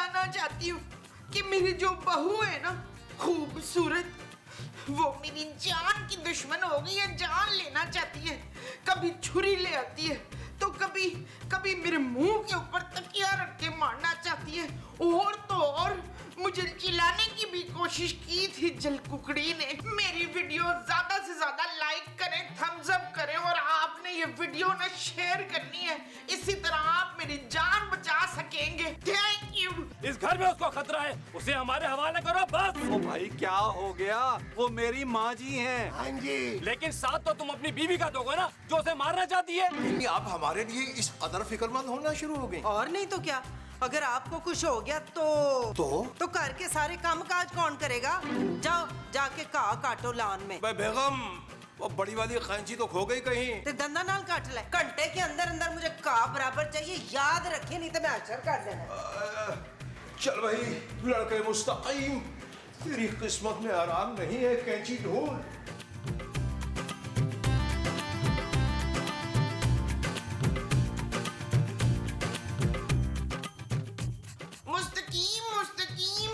बताना चाहती हूँ कि मेरी जो बहू है ना, खूबसूरत, वो मेरी जान की दुश्मन हो गई है, जान लेना चाहती है। कभी छुरी ले आती है तो कभी कभी मेरे मुंह के ऊपर तकिया रख के मारना चाहती है, और तो और मुझे चिल्लाने की भी कोशिश की थी जलकुकड़ी ने। मेरी वीडियो ज्यादा से ज्यादा लाइक करें, थम्स अप करें, और आपने ये वीडियो ना शेयर करनी है, इसी तरह आप मेरी जान बचा सकेंगे। Thank you. इस घर में उसको खतरा है, उसे हमारे हवाले करो बस। ओ भाई क्या हो गया? वो मेरी माँ जी हैं। हाँ जी। लेकिन साथ तो तुम अपनी बीवी का दोगे ना, जो उसे मारना चाहती है। नहीं, आप हमारे लिए इस कदर फिक्रमंद होना शुरू हो गए। और नहीं तो क्या, अगर आपको कुछ हो गया तो घर के सारे काम काज कौन करेगा? जाओ जाके घाह काटो लान में। बेगम, वो बड़ी वाली कैंची तो खो गई कहीं। ते दंदा नाल काट ले, घंटे के अंदर अंदर मुझे घाह बराबर चाहिए, याद रखिए, नहीं तो मैं अक्षर कर देना। चल भाई लड़के मुस्तकीम, तेरी किस्मत में आराम नहीं है, कैंची ढूंढ। मुस्तकीम, मुस्तकीम,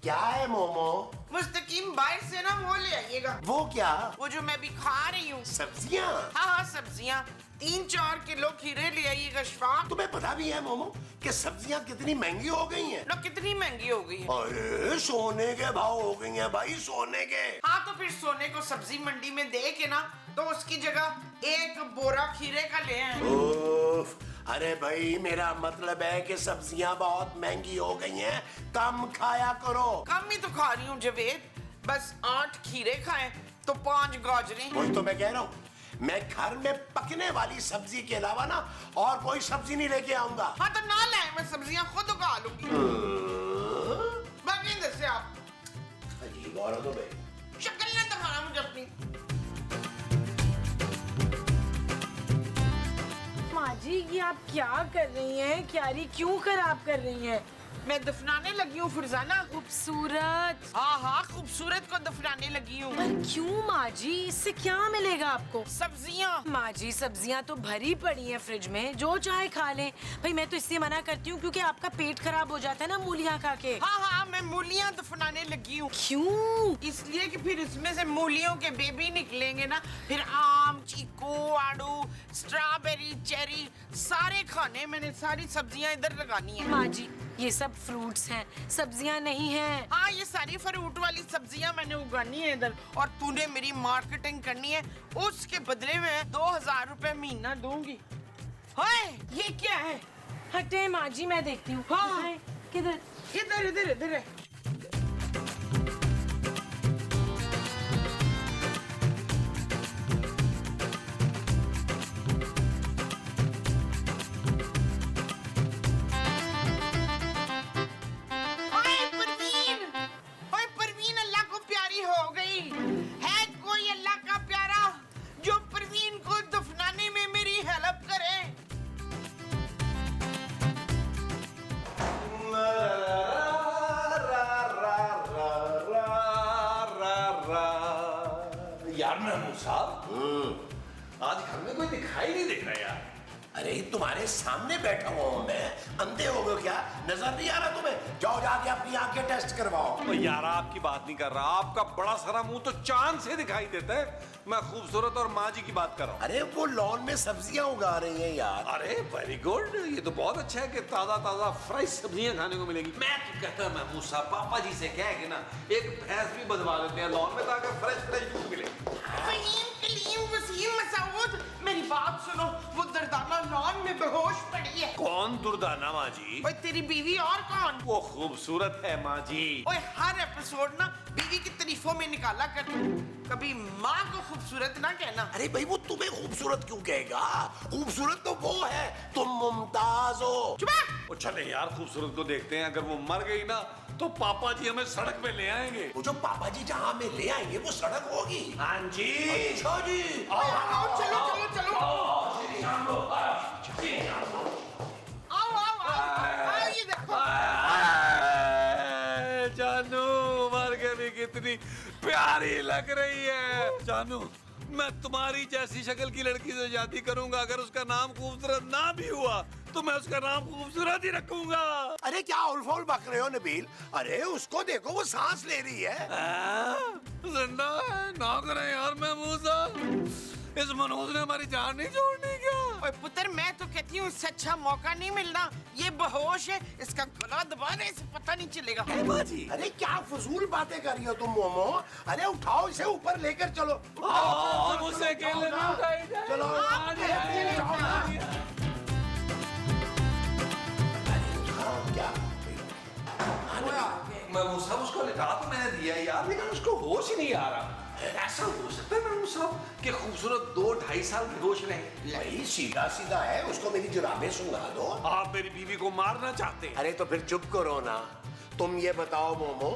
क्या है मोमो? मुस्तकीम, बाहर से ना वो ले आइएगा। वो क्या? वो जो मैं भी खा रही हूँ। सब्जियाँ? हाँ हाँ, सब्जियाँ। 3-4 किलो खीरे ले आइएगा शफाक। तुम्हें पता भी है मोमो कि सब्जियाँ कितनी महंगी हो गई हैं? ना कितनी महंगी हो गई है? अरे सोने के भाव हो गई हैं भाई, सोने के। हाँ तो फिर सोने को सब्जी मंडी में दे के ना, तो उसकी जगह एक बोरा खीरे का ले आए। उफ, अरे भाई मेरा मतलब है कि सब्जियाँ बहुत महंगी हो गई हैं, कम खाया करो। कम ही तो खा रही हूँ जवेद, बस 8 खीरे खाए तो 5 गाजरें। वही तो मैं कह रहा हूँ, मैं घर में पकने वाली सब्जी के अलावा ना और कोई सब्जी नहीं लेके आऊंगा। हाँ तो ना लाए, मैं सब्जियाँ खुद उगा लूंगी। बाकी दसे आप। अजीब औरत हो भाई। शक्ल ने दिखाना मुझे अपनी। माँ जी, ये आप क्या कर रही हैं? क्यारी क्यों खराब कर रही हैं? मैं दफनाने लगी हूँ फरजाना। खूबसूरत। हाँ हाँ, खूबसूरत को दफनाने लगी हूँ। पर क्यों माँ जी? इससे क्या मिलेगा आपको? सब्जियाँ। माँ जी, सब्जियाँ तो भरी पड़ी हैं फ्रिज में, जो चाहे खा लें। भाई मैं तो इसलिए मना करती हूँ क्योंकि आपका पेट खराब हो जाता है ना मूलियाँ खा के। हाँ हाँ, मैं मूलियाँ दफनाने लगी हूँ। क्यों? इसलिए कि फिर इसमें से मूलियों के बेबी निकलेंगे ना, फिर आम, चीकू, आड़ू, स्ट्रॉबेरी, चेरी, सारे खाने मैंने, सारी सब्जियाँ इधर लगानी है। माँ जी, ये सब फ्रूट्स हैं, सब्जियां नहीं हैं। हाँ, ये सारी फ्रूट वाली सब्जियां मैंने उगानी है इधर, और तूने मेरी मार्केटिंग करनी है, उसके बदले में 2000 रुपए महीना दूंगी। हाय, ये क्या है? हटे माँ जी, मैं देखती हूँ। हाँ। किधर? इधर इधर इधर है। यार महमूद साहब, आज घर में कोई दिखाई नहीं दे रहा यार। अरे तुम्हारे सामने बैठा हुआ हूँ मैं, अंधे हो गए क्या? नजर नहीं आ रहा तुम्हें? जाओ जाके अपनी आंखें टेस्ट करवाओ। तो यार आपकी बात नहीं कर रहा, आपका बड़ा सारा मुंह तो चांद से दिखाई देता है। मैं खूबसूरत और माँ जी की बात कर रहा हूँ। अरे वो लॉन में सब्जियां उगा रही हैं यार। अरे वेरी गुड, ये तो बहुत अच्छा है कि ताजा ताजा फ्रेश सब्जियां खाने को मिलेगी। मैं तो कहता हूँ महमूद साहब, पापा जी से कह के ना एक भैंस भी बंधवा देते हैं लॉन में, ताकि फ्रेश फ्रेश दूध मिले। मसूद, मेरी बात सुनो, वो दर्दाना लॉन में बेहोश पड़ी है। कौन दुर्दाना माँ जी? ओए तेरी बीवी और कौन? वो खूबसूरत है माँ जी। ओए हर एपिसोड ना बीवी की तारीफों में निकाला कर, कभी माँ को खूबसूरत ना कहना। अरे भाई वो तुम्हें खूबसूरत क्यों कहेगा? खूबसूरत तो वो है, तुम मुमताज हो। वो चले यार, खूबसूरत को देखते हैं, अगर वो मर गई ना तो पापा जी हमें सड़क पे ले आएंगे। वो जो पापा जी जहाँ हमें ले आएंगे वो सड़क होगी। हाँ जी। अच्छा जी। आओ चलो चलो चलो, आओ ये देखो। जानू मर के भी कितनी प्यारी लग रही है। जानू, मैं तुम्हारी जैसी शक्ल की लड़की से शादी करूंगा, अगर उसका नाम खूबसूरत ना भी हुआ तो मैं उसका नाम खूबसूरत ही रखूंगा। अरे क्या उलफोल बक रहे हो नबील? अरे उसको देखो, वो सांस ले रही है। जिंदा है ना करें यार महमूद साहब, इस मनोज ने हमारी जान नहीं छोड़नी क्या? ओए पुत्र, मैं तो कहती हूँ इससे अच्छा मौका नहीं मिलना। ये बेहोश है, इसका गला दबा दे, इसे पता नहीं चलेगा। बाजी, अरे क्या फजूल बातें कर रही हो तुम मोमो? अरे उठाओ इसे, ऊपर लेकर चलो। मुझसे अकेले नहीं उठाई जाए। चलो जाओ ना। क्या महमूद साहब, उसको लिटा तो मैंने दिया यार, लेकिन उसको होश ही नहीं आ रहा। ऐसा हो सकता है महमूद साहब कि खूबसूरत 2-2.5 साल बेहोश रहे? भाई सीधा सीधा है, उसको मेरी जुराबें सुंघा दो। आप मेरी बीवी को मारना चाहते हैं? अरे तो फिर चुप करो ना। तुम ये बताओ मोमो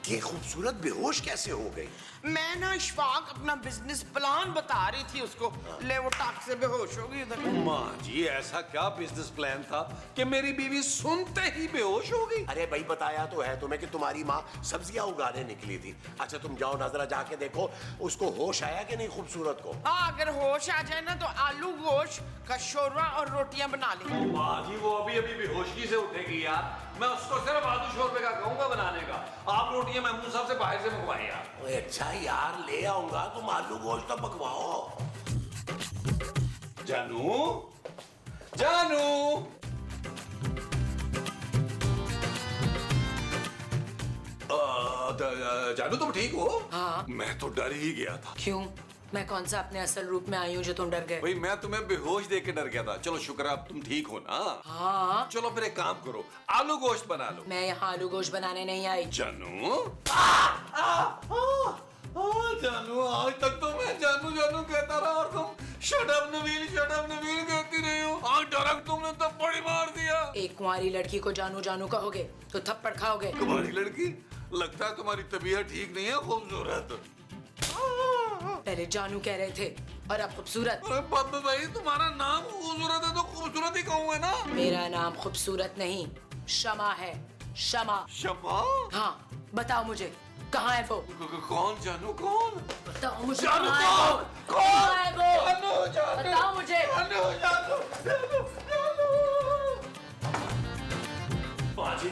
कि खूबसूरत बेहोश कैसे हो गई? मैं ना इशफाक अपना बिजनेस प्लान बता रही थी उसको, ले वो टाक से बेहोश हो गई उधर। माँ जी, ऐसा क्या बिजनेस प्लान था कि मेरी बीवी सुनते ही बेहोश हो गई? अरे भाई बताया तो है तुम्हें कि तुम्हारी माँ सब्जियां उगाने निकली थी। अच्छा तुम जाओ ना जरा जाके देखो उसको होश आया कि नहीं खूबसूरत को। हाँ, अगर होश आ जाए ना तो आलू गोश्त का शोरवा और रोटियां बना ले। माँ जी, वो अभी अभी बेहोशी से उठेगी यार, मैं उसको सिर्फ आलू शोरबे का कहूंगा बनाने का। आप रोटियां महमूद साहब से बाहर से मंगवाइए यार। ओए अच्छा यार, ले आऊंगा, तुम आलू गोश्त तो पकवाओ। जानू, जानू, जानू तुम ठीक हो? हाँ। मैं तो डर ही गया था। क्यों? मैं कौन सा अपने असल रूप में आई हूँ जो तुम डर गए? भाई मैं तुम्हें बेहोश देख के डर गया था। चलो शुक्र है अब तुम ठीक हो ना। हाँ। चलो फिर एक काम करो, आलू गोश्त बना लो। मैं यहाँ आलू गोश्त बनाने नहीं आई। जानू, जानू, आज तक तो मैं जानू जानू कहता रहा और तुम शट अप नवील कहती रही हो। आज डायरेक्ट तुमने थप्पड़ ही मार दिया। एक कुंवारी लड़की को जानू जानू कहोगे तो थप्पड़ खाओगे। तुम्हारी लड़की, लगता है तुम्हारी तबीयत ठीक नहीं है खूबसूरत। पहले जानू कह रहे थे और अब खूबसूरत। अरे बाबा भाई, तुम्हारा नाम खूबसूरत है तो खूबसूरत ही कहूंगा ना। मेरा नाम खूबसूरत नहीं, शमा है। शमा। शमा? हाँ, बताओ मुझे कहाँ है वो? कौन जानू, कौन? बताओ मुझे जानू कहाँ है वो? कौन? कहाँ है वो? जानू, जानू, बताओ मुझे। जानू, जानू, जानू, जानू। बाजी,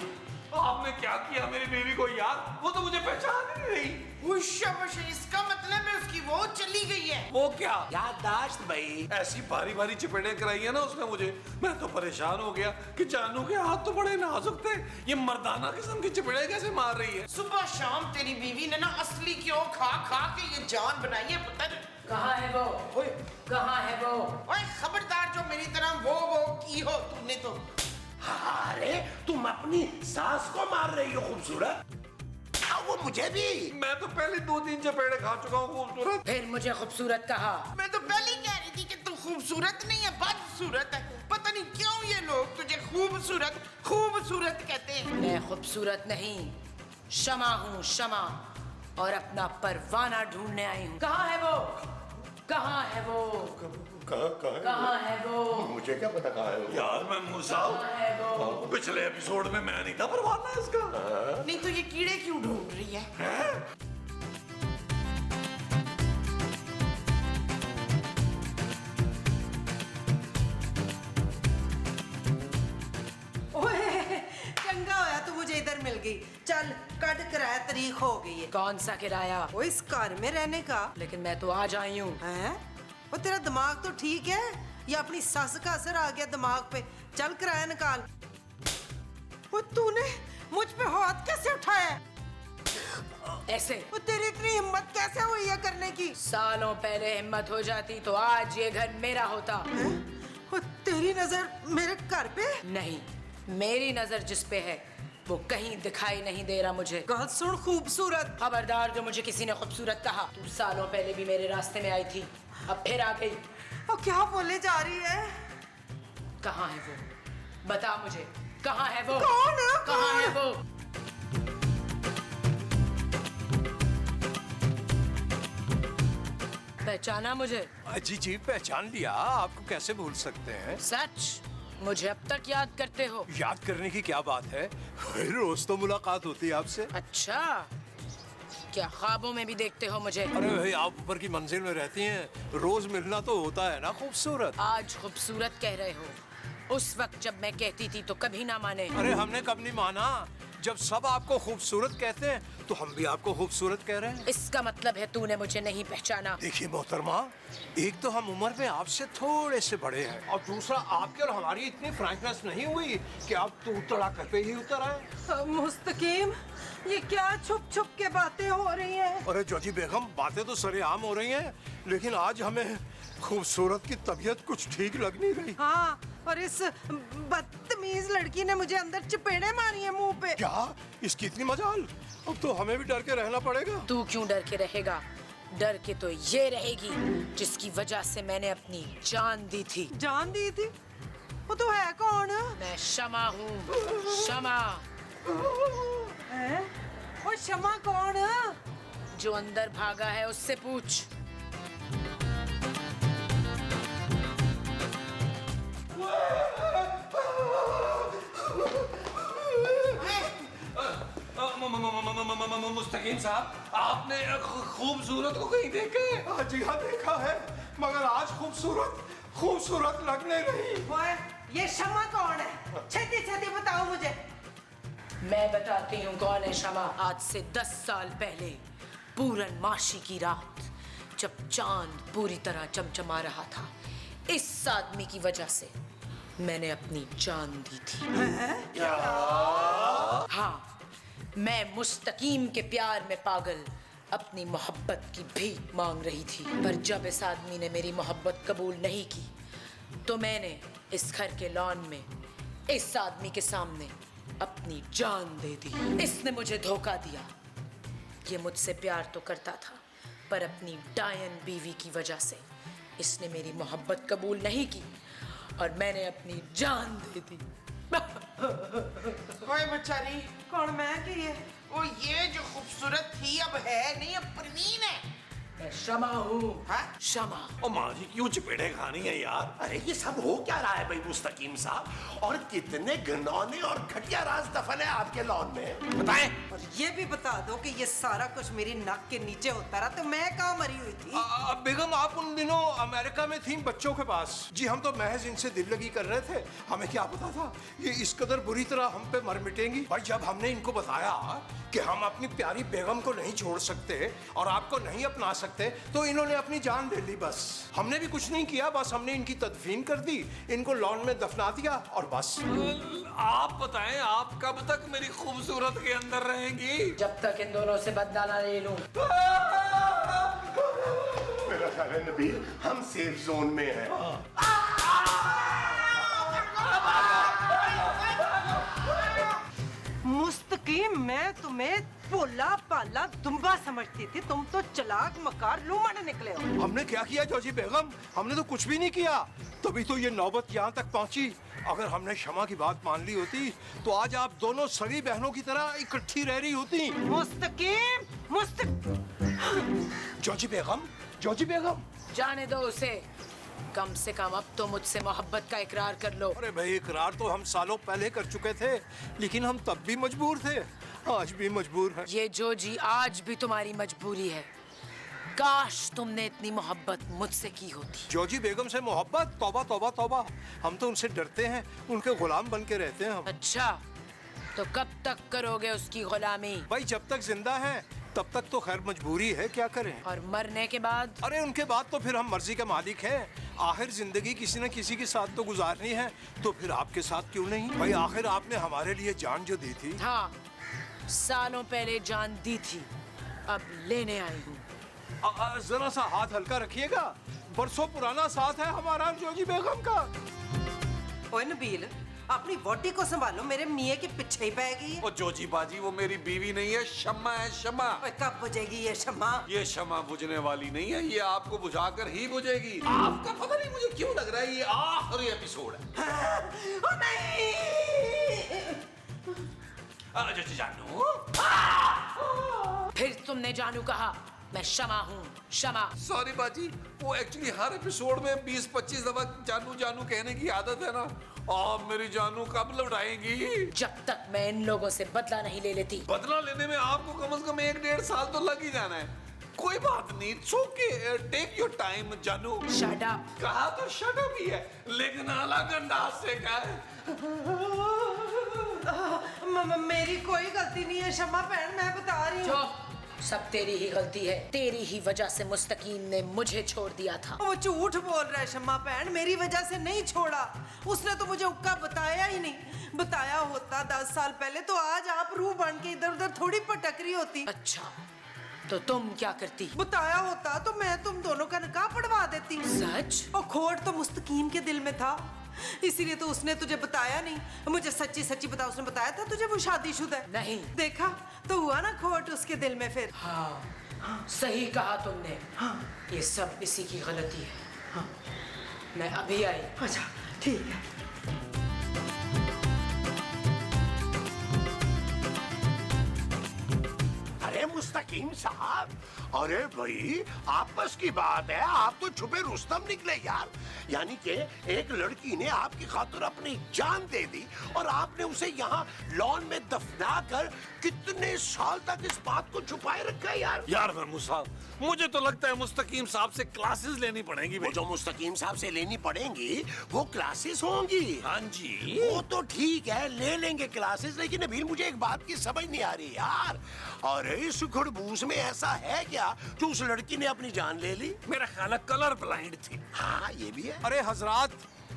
आपने क्या किया मेरी बीवी को यार? वो तो मुझे पहचान ही नहीं रही। शाबाश, इसका मतलब है उसकी वो चली गई है। वो क्या? याददाश्त भाई। ऐसी भारी भारी चपेटें कराई है ना उसने मुझे, मैं तो परेशान हो गया कि जानू के हाथ तो बड़े नाजुक थे, ये मर्दाना किस्म की चपेटें कैसे मार रही है? सुबह शाम तेरी बीवी ने ना असली क्यों खा खा के ये जान बनाई है पुत्र। कहाँ है वो? कहाँ है वो? ओए खबरदार, जो मेरी तरह वो की हो तुमने तो। अरे तुम अपनी सास को मार रही हो खूबसूरत? वो मुझे भी। मैं तो पहले 2-3 चपेटे खा चुका हूँ खूबसूरत। फिर मुझे खूबसूरत कहा। मैं तो पहले ही कह रही थी कि तू खूबसूरत नहीं है, बदसूरत है। पता नहीं क्यों ये लोग तुझे खूबसूरत खूबसूरत कहते हैं। मैं खूबसूरत नहीं, शमा हूँ, शमा, और अपना परवाना ढूंढने आई हूँ। कहाँ है वो? कहाँ है वो? कहाँ है वो? मुझे क्या पता कहाँ है वो? यार मैं मूसा कहाँ है वो? पिछले एपिसोड में मैं नहीं था परवाना इसका। नहीं तो ये कीड़े क्यों ढूंढ रही है? ओए चंगा होया तू मुझे इधर मिल गई। चल कट किराया तारीख हो गई है। कौन सा किराया? वो इस घर में रहने का। लेकिन मैं तो आज आई हूँ। हैं? वो तेरा दिमाग तो ठीक है या अपनी सस का असर आ गया दिमाग पे? चल किराया निकाल। वो तूने मुझ पे हाथ कैसे उठाया? ऐसे? वो तेरी इतनी हिम्मत कैसे हुई है करने की? सालों पहले हिम्मत हो जाती तो आज ये घर मेरा होता। हैं? वो तेरी नजर मेरे घर पे? नहीं, मेरी नजर जिस पे है वो कहीं दिखाई नहीं दे रहा मुझे। गल सुन खूबसूरत। खबरदार, जो मुझे किसी ने खूबसूरत कहा। तू सालों पहले भी मेरे रास्ते में आई थी, अब फिर आ गई। और क्या बोले जा रही है? कहाँ है वो? बता मुझे, कहाँ है वो? कौन है? कहाँ है वो? पहचाना मुझे? जी जी पहचान लिया, आपको कैसे भूल सकते हैं। सच? मुझे अब तक याद करते हो? याद करने की क्या बात है, रोज तो मुलाकात होती है आपसे। अच्छा, क्या ख्वाबों में भी देखते हो मुझे? अरे भाई आप ऊपर की मंजिल में रहती हैं, रोज मिलना तो होता है ना खूबसूरत। आज खूबसूरत कह रहे हो उस वक्त जब मैं कहती थी तो कभी ना माने। अरे हमने कब नहीं माना? जब सब आपको खूबसूरत कहते हैं तो हम भी आपको खूबसूरत कह रहे हैं। इसका मतलब है तूने मुझे नहीं पहचाना। देखिए मोहतरमा, एक तो हम उम्र में आपसे थोड़े से बड़े हैं और दूसरा आपके और हमारी इतनी फ्रैंकनेस नहीं हुई कि आप तू तड़ाक पे ही उतर आए। मुस्तकीम, ये क्या छुप छुप के बातें हो रही हैं? अरे जोजी बेगम, बातें तो सरेआम हो रही हैं, लेकिन आज हमें खूबसूरत की तबीयत कुछ ठीक लग नहीं रही। हाँ, और इस बदतमीज लड़की ने मुझे अंदर चपेड़े मारी है मुंह पे। क्या इसकी इतनी मजाल? अब तो हमें भी डर के रहना पड़ेगा। तू क्यों डर के रहेगा? डर के तो ये रहेगी जिसकी वजह से मैंने अपनी जान दी थी। जान दी थी? वो तो है कौन? मैं शमा हूँ, शमा। है? वो शमा कौन? जो अंदर भागा है उससे पूछ। मुस्तकीम साहब, आपने खूबसूरत को कहीं देखे? जी हाँ, देखा है, मगर आज खूबसूरत लगने नहीं। ओए, ये शमा कौन है? छेती छेती बताओ मुझे। मैं बताती हूँ कौन है शमा। आज से 10 साल पहले पूर्णमासी की रात, जब चांद पूरी तरह चमचमा रहा था, इस आदमी की वजह से मैंने अपनी जान दी थी। हाँ, मैं मुस्तकीम के प्यार में पागल अपनी मोहब्बत की भीख मांग रही थी, पर जब इस आदमी ने मेरी मोहब्बत कबूल नहीं की तो मैंने इस घर के लॉन में इस आदमी के सामने अपनी जान दे दी। इसने मुझे धोखा दिया। ये मुझसे प्यार तो करता था, पर अपनी डायन बीवी की वजह से इसने मेरी मोहब्बत कबूल नहीं की और मैंने अपनी जान दे दी। ओए बेचारी, कौन, मैं कि ये? वो ये जो खूबसूरत थी अब है नहीं, अब प्रवीण है। मैं शमा हूँ। हाँ? शमा। ओ माँ जी, क्यों चपेड़े खानी है यार? अरे ये सब हो क्या रहा है भाई मुस्तकीम साहब? और कितने घिनौने और घटिया राज दफन है आपके लॉन में, बताएं। और ये भी बता दो कि ये सारा कुछ मेरी नाक के नीचे होता रहा तो मैं कहाँ मरी हुई थी? बेगम, आप उन दिनों अमेरिका में थी बच्चों के पास। जी हम तो महज इनसे दिल लगी कर रहे थे, हमें क्या पता था ये इस कदर बुरी तरह हम पे मर मिटेंगी। भाई जब हमने इनको बताया कि हम अपनी प्यारी बेगम को नहीं छोड़ सकते और आपको नहीं अपना सकते, तो इन्होंने अपनी जान ले ली। बस हमने भी कुछ नहीं किया, बस हमने इनकी तदफीन कर दी, इनको लॉन में दफना दिया और बस। आप बताएं, आप कब तक मेरी खूबसूरत के अंदर रहेंगी? जब तक इन दोनों से बदला ना ले लूं। मेरा ख्याल है नबील, हम सेफ जोन में हैं। मुस्तकीम, मैं तुम्हें भोला पाला दुम्बा समझती थी, तुम तो चालाक मकार लूमड़ निकले हो। हमने क्या किया जोजी बेगम? हमने तो कुछ भी नहीं किया, तभी तो ये नौबत यहाँ तक पहुँची। अगर हमने क्षमा की बात मान ली होती तो आज आप दोनों सगी बहनों की तरह इकट्ठी रह रही होती। जोजी बेगम, जाने दो उसे। कम से कम अब तो मुझसे मोहब्बत का इकरार कर लो। अरे भाई, इकरार तो हम सालों पहले कर चुके थे, लेकिन हम तब भी मजबूर थे, आज भी मजबूर हैं। ये जोजी आज भी तुम्हारी मजबूरी है। काश तुमने इतनी मोहब्बत मुझसे की होती। जोजी बेगम से मोहब्बत? तौबा तौबा तौबा, हम तो उनसे डरते हैं, उनके गुलाम बन के रहते हैं हम। अच्छा, तो कब तक करोगे उसकी गुलामी? भाई जब तक जिंदा हैं तब तक तो खैर मजबूरी है, क्या करें। और मरने के बाद? अरे उनके बाद तो फिर हम मर्जी के मालिक हैं। आखिर जिंदगी किसी न किसी के साथ तो गुजारनी है, तो फिर आपके साथ क्यों नहीं? भाई आखिर आपने हमारे लिए जान जो दी थी। हाँ, सालों पहले जान दी थी, अब लेने आई हूँ। जरा सा हाथ हल्का रखिएगा, बरसों पुराना साथ है हमारा जोजी बेगम का। ओए नबील, अपनी वोटी को संभालो, मेरे मियाँ के पीछे ही पैगी। ओ जोजी बाजी, वो मेरी बीवी नहीं है, शम्मा है, शम्मा। ओए कब बुझेगी ये शम्मा? ये शम्मा बुझने वाली नहीं है, ये आपको बुझाकर ही बुझेगी। आपका पता नहीं मुझे क्यों लग रहा है ये आखिरी एपिसोड है। ओ नहीं! जोजी जानू, फिर तुमने जानू कहा। मैं शमा हूँ, शमा। सॉरी बाजी, वो एक्चुअली हर एपिसोड में 20-25 दफा जानू जानू कहने की आदत है ना। आप मेरी जानू कब लौटाएंगी? जब तक मैं इन लोगों से बदला नहीं ले लेती। बदला लेने में आपको कम से कम 1-1.5 साल तो लग ही जाना है। कोई बात नहीं, it's okay, take your time जानू। Shut up. कहा तो शट अप ही है, लेकिन अलग अंदाज से कहा है। मेरी कोई गलती नहीं है शमा बहन, मैं बता रही हूँ। चुप, सब तेरी ही गलती है। तेरी ही वजह से मुस्तकीम ने मुझे छोड़ दिया था। वो झूठ बोल रहा है शम्मा बहन, मेरी वजह से नहीं छोड़ा। उसने तो मुझे उक्का बताया ही नहीं। बताया होता 10 साल पहले तो आज आप रूह बन के इधर उधर थोड़ी पटक रही होती। अच्छा, तो तुम क्या करती? बताया होता तो मैं तुम दोनों का निकाह पढ़वा देती। सच? और खोट तो मुस्तकीम के दिल में था, इसीलिए तो उसने तुझे बताया नहीं। मुझे सच्ची सच्ची बता, उसने बताया था तुझे वो शादीशुदा है? नहीं। देखा तो हुआ ना खोट उसके दिल में फिर। हाँ, सही कहा तुमने। हाँ। ये सब इसी की गलती है। हाँ। मैं अभी आई। अच्छा ठीक है। अरे मुस्तकीम साहब, अरे भाई आपस की बात है, आप तो छुपे रुस्तम निकले यार। यानी कि एक लड़की ने आपकी खातिर अपनी जान दे दी और आपने उसे यहाँ लॉन में दफना कर कितने साल तक इस बात को छुपाए रखा है यार। यार महमूद साहब, मुझे तो लगता है मुस्तकीम साहब से क्लासेस लेनी पड़ेंगी। वो जो मुस्तकीम साहब से लेनी पड़ेंगी वो क्लासेस होंगी। हाँ जी, वो तो ठीक है, ले लेंगे क्लासेस, लेकिन अभी मुझे एक बात की समझ नहीं आ रही यार। और इस खड़बूस में ऐसा है क्या जो उस लड़की ने अपनी जान ले ली? मेरा ख्याल है कलर ब्लाइंड थी। हाँ ये भी है। अरे हजरात,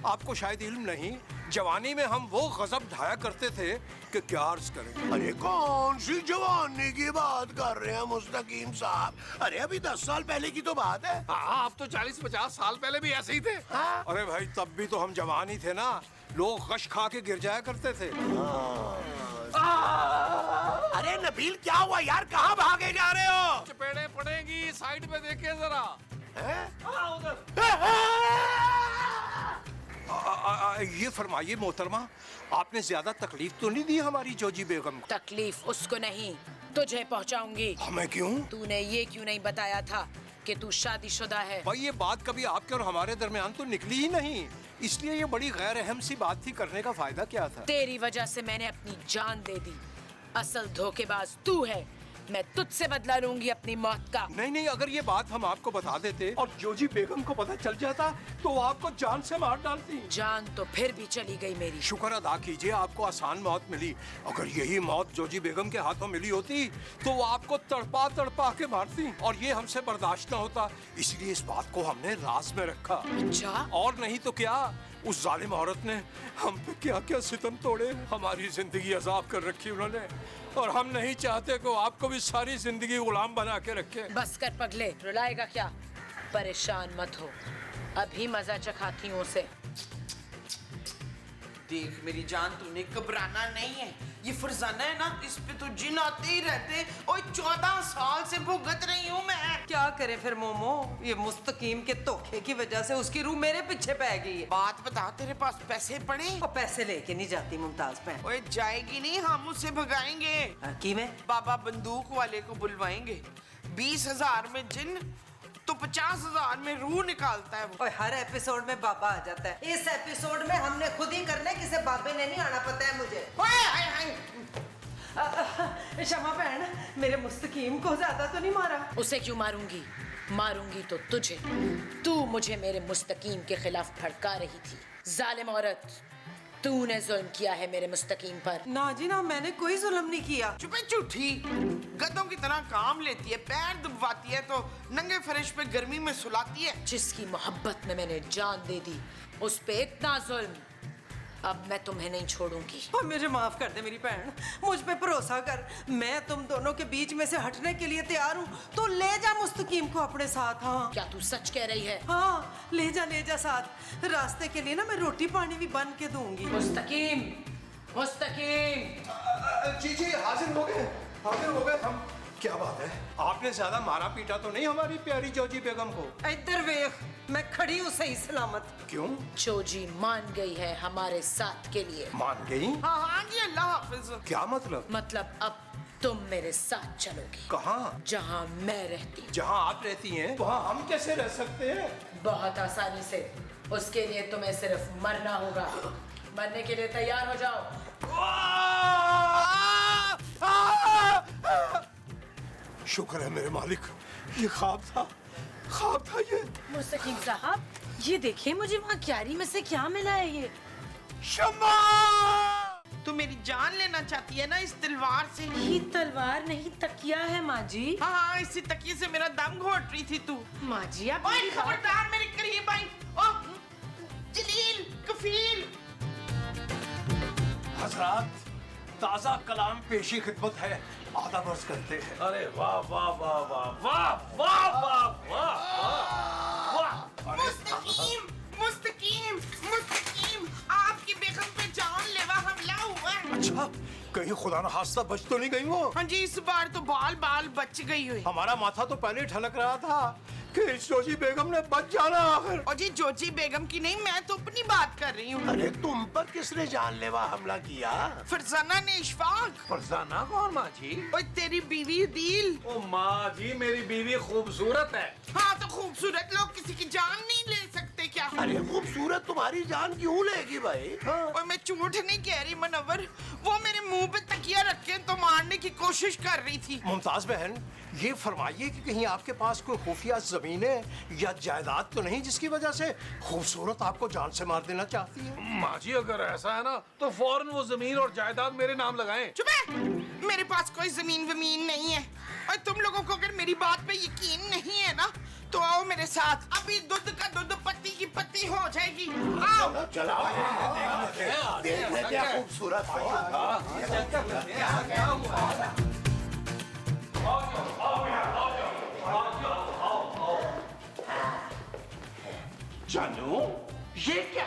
आपको शायद इल्म नहीं, जवानी में हम वो गजब ढाया करते थे कि क्या अर्ज करें। अरे कौन सी जवानी की बात कर रहे हैं मुस्तकीम साहब? अरे अभी 10 साल पहले की तो बात है। हाँ, आप तो 40-50 साल पहले भी ऐसे ही थे। हाँ? अरे भाई तब भी तो हम जवान ही थे ना, लोग गश खा के गिर जाया करते थे। अरे नबील क्या हुआ यार, कहाँ भागे जा रहे हो? चपेड़े पड़ेंगी, साइड पे देखिए जरा। ये फरमाइए मोहतरमा, आपने ज्यादा तकलीफ तो नहीं दी हमारी जोजी बेगम को? तकलीफ उसको नहीं, तुझे पहुंचाऊंगी। हमें क्यों? तूने ये क्यों नहीं बताया था कि तू शादीशुदा है? भाई ये बात कभी आपके और हमारे दरमियान तो निकली ही नहीं, इसलिए ये बड़ी गैर अहम सी बात थी, करने का फायदा क्या था? तेरी वजह से मैंने अपनी जान दे दी। असल धोखेबाज तू है। मैं तुझसे बदला लूंगी अपनी मौत का। नहीं नहीं, अगर ये बात हम आपको बता देते और जोजी बेगम को पता चल जाता तो वो आपको जान से मार डालती। जान तो फिर भी चली गई मेरी। शुक्र अदा कीजिए आपको आसान मौत मिली। अगर यही मौत जोजी बेगम के हाथों मिली होती तो वो आपको तड़पा तड़पा के मारती और ये हमसे बर्दाश्त न होता, इसलिए इस बात को हमने राज में रखा। अच्छा? और नहीं तो क्या, उस जालिम औरत ने हम पे क्या क्या सितम तोड़े, हमारी जिंदगी अजाब कर रखी उन्होंने, और हम नहीं चाहते कि आपको भी सारी जिंदगी गुलाम बना के रखे। बस कर पगले, रुलाएगा क्या? परेशान मत हो, अभी मजा चखाती हूँ उसे। देख मेरी जान, तूने घबराना नहीं है। ये फरजाना है ना, इस पे तो जिन आते ही रहते। और 14 साल से भुगत रही हूँ मैं। क्या करे फिर मोमो, ये मुस्तकीम के धोखे की वजह से उसकी रूह मेरे पीछे पै गई है। बात बता, तेरे पास पैसे पड़े? और पैसे लेके नहीं जाती मुमताज बहन। ओए जाएगी नहीं, हम उसे भगाएंगे। की में बाबा बंदूक वाले को बुलवाएंगे। 20,000 में जिन तो 50,000 में रूह निकालता है वो। और हर एपिसोड में बाबा आ जाता है। इस एपिसोड में हमने खुद ही करने, किसी बाबे ने नहीं आना, पता है मुझे। ओए हाय हाय। शमा बहन, मेरे मुस्तकीम को ज्यादा तो नहीं मारा? उसे क्यों मारूंगी? मारूंगी तो तुझे। तू मुझे मेरे मुस्तकीम के खिलाफ भड़का रही थी। जालिम औरत, तूने जुल्म किया है मेरे मुस्तकीम पर। ना जी ना, मैंने कोई जुल्म नहीं किया। चुपे झूठी, गधों की तरह काम लेती है, पैर दबाती है तो नंगे फर्श पे गर्मी में सुलाती है। जिसकी मोहब्बत में मैंने जान दे दी, उस पे इतना जुल्म। अब मैं तुम्हें नहीं छोड़ूंगी। और मुझे माफ कर दे मेरी बहन, मुझ पे भरोसा कर। मैं तुम दोनों के बीच में से हटने के लिए तैयार हूँ, तो ले जा मुस्तकीम को अपने साथ। हाँ क्या तू सच कह रही है? हाँ, ले जा साथ। रास्ते के लिए ना मैं रोटी पानी भी बन के दूंगी। मुस्तकीम, मुस्तकीम। जी हाजिर हो गए हम। क्या बात है, आपने ज्यादा मारा पीटा तो नहीं हमारी प्यारी जोजी बेगम को? इधर वेख, मैं खड़ी हूँ सही सलामत। क्यों? जोजी मान गई है हमारे साथ के लिए। मान गई? हाँ हाँ जी, अल्लाह हाफिज। क्या मतलब? मतलब अब तुम मेरे साथ चलोगी। कहाँ? जहाँ मैं रहती हूँ। जहाँ आप रहती हैं वहाँ हम कैसे रह सकते हैं? बहुत आसानी से। उसके लिए तुम्हें सिर्फ मरना होगा। मरने के लिए तैयार हो जाओ। शुक्र है मेरे मालिक, ये ख्वाब था ये। मुस्तकीम साहब, ये देखिए मुझे वहाँ क्यारी में से क्या मिला है ये। शम्मा! तू मेरी जान लेना चाहती है ना इस तलवार से? ये तलवार नहीं तकिया है माँ जी। हाँ, इसी तकिए से मेरा दम घोट रही थी तू। माँ जी आप ओए मेरी बात- खबरदार मेरे करीब आई। ओ जलील, कफील। हजरात, ताजा कलाम पेशी खिदमत है, आधा बर्स करते हैं। अरे वाह वाह वाह वाह वाह वाह वाह वाह वाह। मुस्तकीम, मुस्तकीम, मुस्तकीम, आपकी बेगम पे जानलेवा हमला हुआ है। अच्छा, कहीं खुदा न खास्ता बच तो नहीं गई वो? हाँ जी, इस बार तो बाल बाल बच गई हुई। हमारा माथा तो पहले ही ठनक रहा था कि जोजी बेगम ने बच जाना आखिर। और जी जोजी बेगम की नहीं, मैं तो अपनी बात कर रही हूँ। अरे तुम पर किसने जानलेवा हमला किया? फरजाना ने इशफाक। फरजाना कौन माँ जी? और तेरी बीवी दिल। ओ माँ जी, मेरी बीवी खूबसूरत है। हाँ तो खूबसूरत लोग किसी की जान नहीं ले सकते क्या? अरे खूबसूरत तुम्हारी जान क्यों लेगी भाई? और मैं झूठ नहीं कह रही मनवर, वो मेरे मुंह पे तकिया रख के तो मारने की कोशिश कर रही थी। मुमताज बहन, ये फरमाइए कि कहीं आपके पास कोई खुफिया जमीनें या जायदाद तो नहीं जिसकी वजह से खूबसूरत आपको जान से मार देना चाहती है? माँ जी, अगर ऐसा है ना तो फौरन वो जमीन और जायदाद मेरे नाम लगाएं। चुप है, मेरे पास कोई जमीन वमीन नहीं है। और तुम लोगों को अगर मेरी बात पे यकीन नहीं है ना तो आओ मेरे साथ, अभी दूध का दूध पत्ती की पत्ती हो जाएगी। आओ। चलो देख ले क्या खूबसूरत जानू, ये क्या?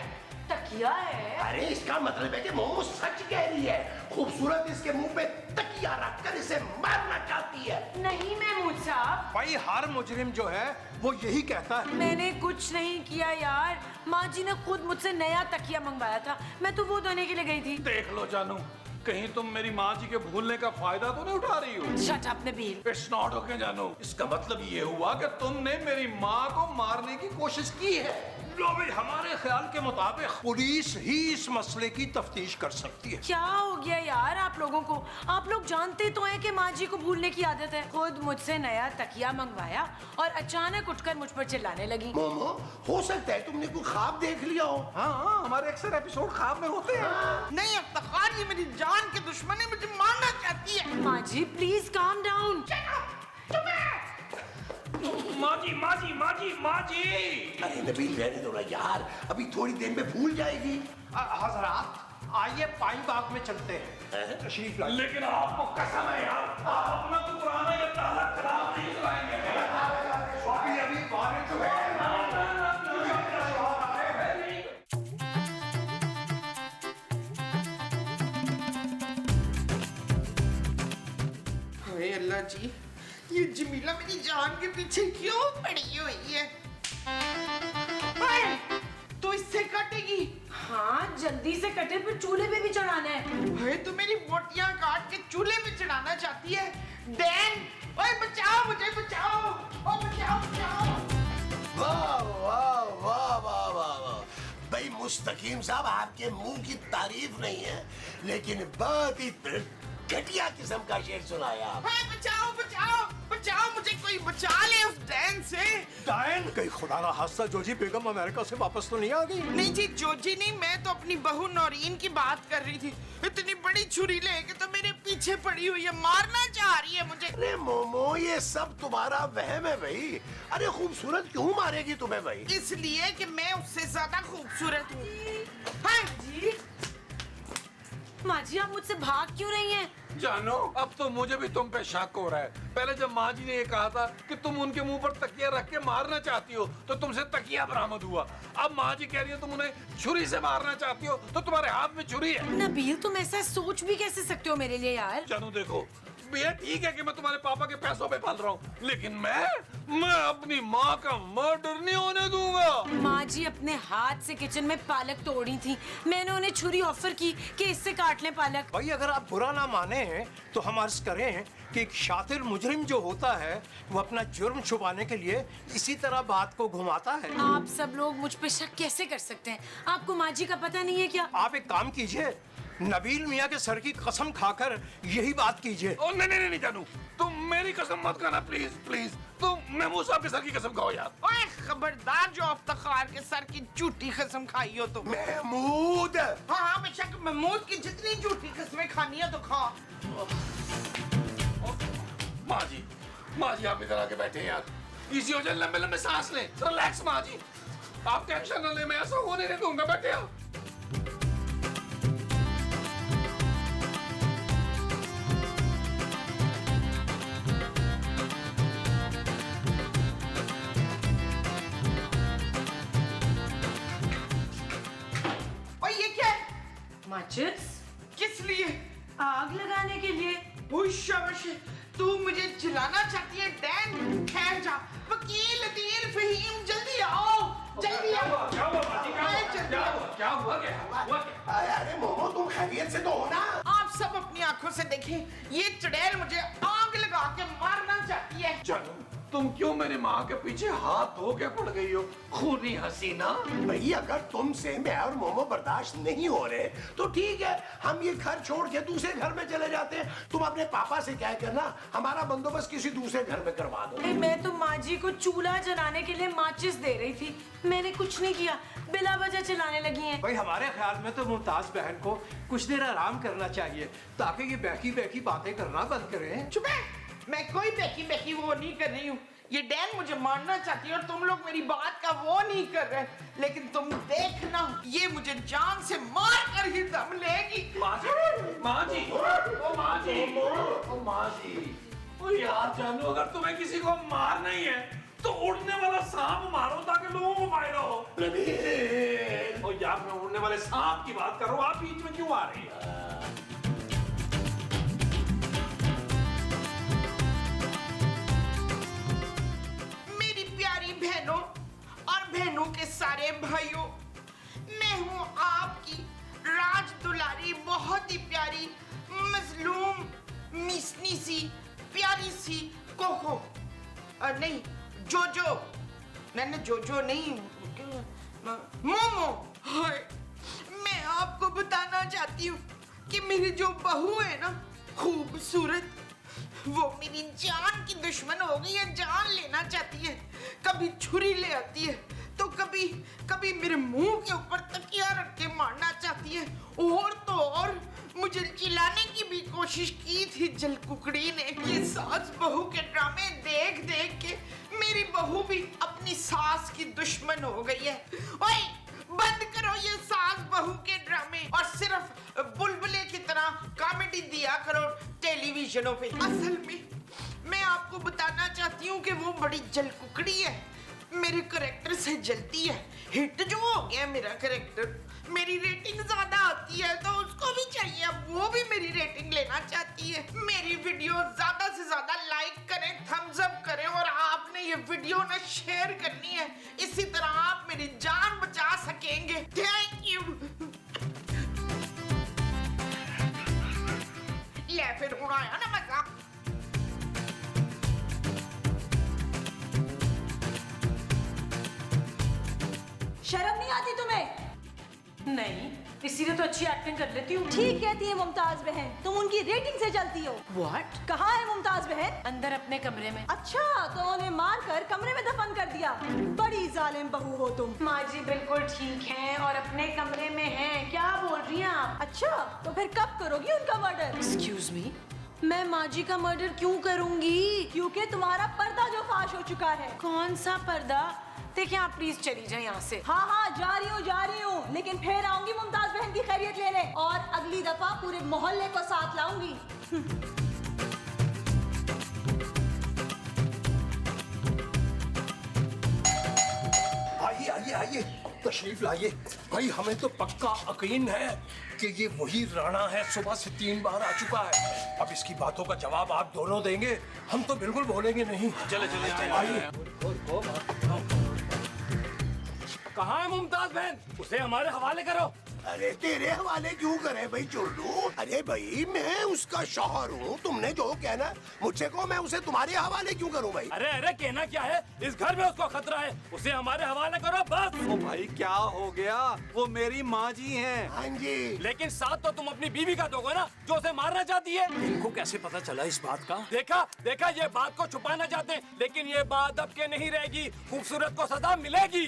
तकिया है। अरे इसका मतलब है कि मोमो सच कह रही है। खूबसूरत इसके मुंह पे तकिया रखकर इसे मारना चाहती है। नहीं महमूद साहब, भाई हर मुजरिम जो है वो यही कहता है। मैंने कुछ नहीं किया यार। माँ जी ने खुद मुझसे नया तकिया मंगवाया था, मैं तो वो धोने के लिए गई थी। देख लो जानू, कहीं तुम मेरी माँ जी के भूलने का फायदा तो नहीं उठा रही हो? Shut up Nabeel. It's not okay जानू। इसका मतलब ये हुआ कि तुमने मेरी माँ को मारने की कोशिश की है। लो भाई, हमारे ख्याल के मुताबिक पुलिस ही इस मसले की तफ्तीश कर सकती है। क्या हो गया यार आप लोगों को? आप लोग जानते तो हैं कि माँ जी को भूलने की आदत है। खुद मुझसे नया तकिया मंगवाया और अचानक उठकर मुझ पर चिल्लाने लगी। मोमो, हो सकता है तुमने कोई ख्वाब देख लिया हो। हाँ, हमारे अक्सर एपिसोड ख्वाब में होते हैं। नहीं अफ्तार, ये मेरी जान के दुश्मन है, मुझे मारना चाहती है। माँ जी प्लीज काम डाउन। माँ जी, माँ जी, माँ जी, माँ जी। अरे नबील रहने दो ना यार, अभी थोड़ी देर में भूल जाएगी। हजरात, आइए पाइन बाग में चलते हैं। तशरीफ लाइए। लेकिन आपको कसम है यार, आप अपना तो पुराना ये ताला खराब नहीं कराएंगे। अभी बारिश हुई है। हाय अल्लाह जी, ये जमीला मेरी जान के पीछे क्यों पड़ी हुई है? हाय, तो इससे कटेगी? हाँ जल्दी से कटे, फिर चूल्हे पे भी चढ़ाना है। हाय, तो मेरी बोटियां काट के चूल्हे में चढ़ाना चाहती है? डैन, ओए बचाओ मुझे, बचाओ, ओ बचाओ, बचाओ। वाह वाह वाह वाह वाह वाह। भाई मुस्तकीम साहब, आपके मुंह की तारीफ नहीं है, लेकिन बहुत ही घटिया किस्म का शेर सुनाया आप। हाय, बचाओ, बचाओ, बचाओ, मुझे कोई बचा ले उस डैन से। डायन, कहीं खुदा ना हादसा जोजी बेगम अमेरिका से वापस तो नहीं आ गई? नहीं जी, जोजी नहीं, मैं तो अपनी बहू नौरीन की बात कर रही थी। इतनी बड़ी छुरी लेके तो मेरे पीछे पड़ी हुई है, मारना चाह रही है मुझे। अरे मोमो, ये सब तुम्हारा वहम है भाई। अरे खूबसूरत क्यों मारेगी तुम्हें भाई? इसलिए कि मैं उससे ज्यादा खूबसूरत हूँ। हाँ जी माँ जी, आप मुझसे भाग क्यों रही हैं? जानो, अब तो मुझे भी तुम पे शक हो रहा है। पहले जब माँ जी ने ये कहा था कि तुम उनके मुंह पर तकिया रख के मारना चाहती हो तो तुमसे तकिया बरामद हुआ। अब माँ जी कह रही है तुम उन्हें छुरी से मारना चाहती हो तो तुम्हारे हाथ में छुरी है। नबील, तुम ऐसा सोच भी कैसे सकते हो मेरे लिए यार? जानो देखो, ये ठीक है कि मैं तुम्हारे पापा के पैसों पे पल रहा हूँ, लेकिन मैं अपनी माँ का मर्डर नहीं होने दूंगा। माँ जी अपने हाथ से किचन में पालक तोड़ी थी, मैंने उन्हें छुरी ऑफर की कि इससे काट लें पालक। भाई अगर आप बुरा ना माने तो हम अर्ज करें कि एक शातिर मुजरिम जो होता है वो अपना जुर्म छुपाने के लिए इसी तरह बात को घुमाता है। आप सब लोग मुझ पे शक कैसे कर सकते हैं? आपको माँ जी का पता नहीं है क्या? आप एक काम कीजिए, नबील मियाँ के सर की कसम खाकर यही बात कीजिए। ओ नहीं नहीं नहीं जानू, तुम मेरी कसम मत खाना प्लीज प्लीज। तुम महमूद साहब के सर की कसम खाओ यार। ओए खबरदार जो इफ्तिखार के सर की झूठी कसम खाई हो तुम। महमूद, हाँ हाँ बेशक महमूद की जितनी झूठी कसमें खानी है तो खा। माँ जी आप इधर आके बैठे हैं यार। इसी वजह लंबे लंबे सांस लें, रिलैक्स माँ जी, आप टेंशन न ले, मैं ऐसा होने नहीं दूंगा, बैठे आप। और ये क्या है? माचिस किस लिए? आग लगाने के लिए। ओए शाबाश, तू मुझे जलाना चाहती है डैन? खैर जा, वकील अदील फहीम जल्दी आओ, जल्दी आओ। क्या हुआ माजी, क्या हुआ? अरे मोमो तुम खैरियत से तो हो ना? आप सब अपनी आंखों से देखें, ये चुड़ैल मुझे आग लगा के मारना चाहती है। जानू तुम क्यों मेरी माँ के पीछे हाथ धो के पड़ गई हो, खूनी हसीना? भाई अगर तुमसे मैं और मोमो बर्दाश्त नहीं हो रहे तो ठीक है, हम ये घर छोड़ के दूसरे घर में चले जाते हैं। तुम अपने पापा से क्या करना, हमारा बंदोबस्त किसी दूसरे घर में करवा दो। मैं तो माँ जी को चूल्हा जलाने के लिए माचिस दे रही थी, मैंने कुछ नहीं किया, बिला वजह चलाने लगी हैं। भाई हमारे ख्याल में तो मुमताज बहन को कुछ देर आराम करना चाहिए ताकि ये बैकी बैकी बातें करना बंद करें। चुप है, मैं कोई बेकी बेकी वो नहीं कर रही हूँ। ये डैन मुझे मारना चाहती है और तुम लोग मेरी बात का वो नहीं कर रहे। लेकिन तुम देखना, ये मुझे जान से मार कर ही दम लेगी। माँ जी, माँ जी, ओ माँ जी, ओ माँ जी, ओ यार जानू अगर तुम्हें किसी को मारना ही है तो उड़ने वाला सांप मारो ताकि लोगों को फायदा हो। ओ यार मैं उड़ने वाले सांप की बात कर रहा हूँ, आप बीच में क्यों आ रही है? बहनों और बहनों के सारे भाइयों, मैं हूं आपकी राज दुलारी, बहुत ही प्यारी मजलूम मिसनी सी प्यारी सी कोको, नहीं जोजो, नहीं जोजो नहीं, मोमो। हाय, मैं आपको बताना चाहती हूँ कि मेरी जो बहू है ना खूबसूरत, वो मेरी जान की दुश्मन हो गई है, जान लेना चाहती है। कभी छुरी ले आती है तो कभी कभी मेरे मुंह के ऊपर तकिया रख के मारना चाहती है, और तो और मुझे चिल्लाने की भी कोशिश की थी जलकुकड़ी ने। ये सास बहू के ड्रामे देख देख के मेरी बहू भी अपनी सास की दुश्मन हो गई है। ओए बंद करो ये सास बहू के ड्रामे और सिर्फ बुलबुले की तरह कॉमेडी दिया करो टेलीविजनों पे। असल में मैं आपको बताना चाहती हूँ कि वो बड़ी जलकुकड़ी है, मेरे करैक्टर से जलती है। हिट जो हो गया मेरा करैक्टर, मेरी रेटिंग ज्यादा आती है तो उसको भी चाहिए, अब वो भी मेरी रेटिंग लेना चाहती है। मेरी वीडियो ज्यादा से ज्यादा लाइक करें, थम्स अप करें, और आपने ये वीडियो ना शेयर करनी है, इसी तरह आप मेरी जान बचा सकेंगे। Thank you. ले फिर उड़ाया ना मजाक। शर्म नहीं आती तुम्हें? नहीं, इसीलिए तो अच्छी एक्टिंग कर लेती हूँ। ठीक कहती है मुमताज बहन, तुम उनकी रेटिंग से चलती हो। What? कहाँ है मुमताज बहन? अंदर अपने कमरे में। अच्छा, तो उन्हें मार कर कमरे में दफन कर दिया। बड़ी जालिम बहू हो तुम। माँ जी बिल्कुल ठीक हैं और अपने कमरे में हैं। क्या बोल रही हैं आप? अच्छा, तो फिर कब करोगी उनका मर्डर? Excuse me? मैं माँ जी का मर्डर क्यों करूंगी? क्योंकि तुम्हारा पर्दा जो फाश हो चुका है। कौन सा पर्दा? देखिए आप प्लीज चली जाए यहाँ से। हाँ हाँ जा रही हूँ, लेकिन फिर आऊंगी मुमताज बहन की खैरियत लेने, और अगली दफा पूरे मोहल्ले को साथ लाऊंगी। आइए आइए आइए, तशरीफ लाइए। भाई हमें तो पक्का यकीन है कि ये वही राणा है, सुबह से 3 बार आ चुका है। अब इसकी बातों का जवाब आप दोनों देंगे, हम तो बिल्कुल बोलेंगे नहीं। चले चले आइए। कहाँ है मुमताज बहन? उसे हमारे हवाले करो। अरे तेरे हवाले क्यों करे भाई चुल्लू? अरे भाई मैं उसका शौहर हूँ, तुमने जो कहना मुझसे कहो, मैं उसे तुम्हारे हवाले क्यों करूँ भाई? अरे अरे कहना क्या है, इस घर में उसको खतरा है, उसे हमारे हवाले करो बस। ओ भाई क्या हो गया, वो मेरी माँ जी हैं। हाँ जी। लेकिन साथ तो तुम अपनी बीवी का दोगे ना, जो उसे मारना चाहती है। इनको कैसे पता चला इस बात का? देखा देखा, ये बात को छुपाना चाहते हैं, लेकिन ये बात अब के नहीं रहेगी, खूबसूरत को सजा मिलेगी।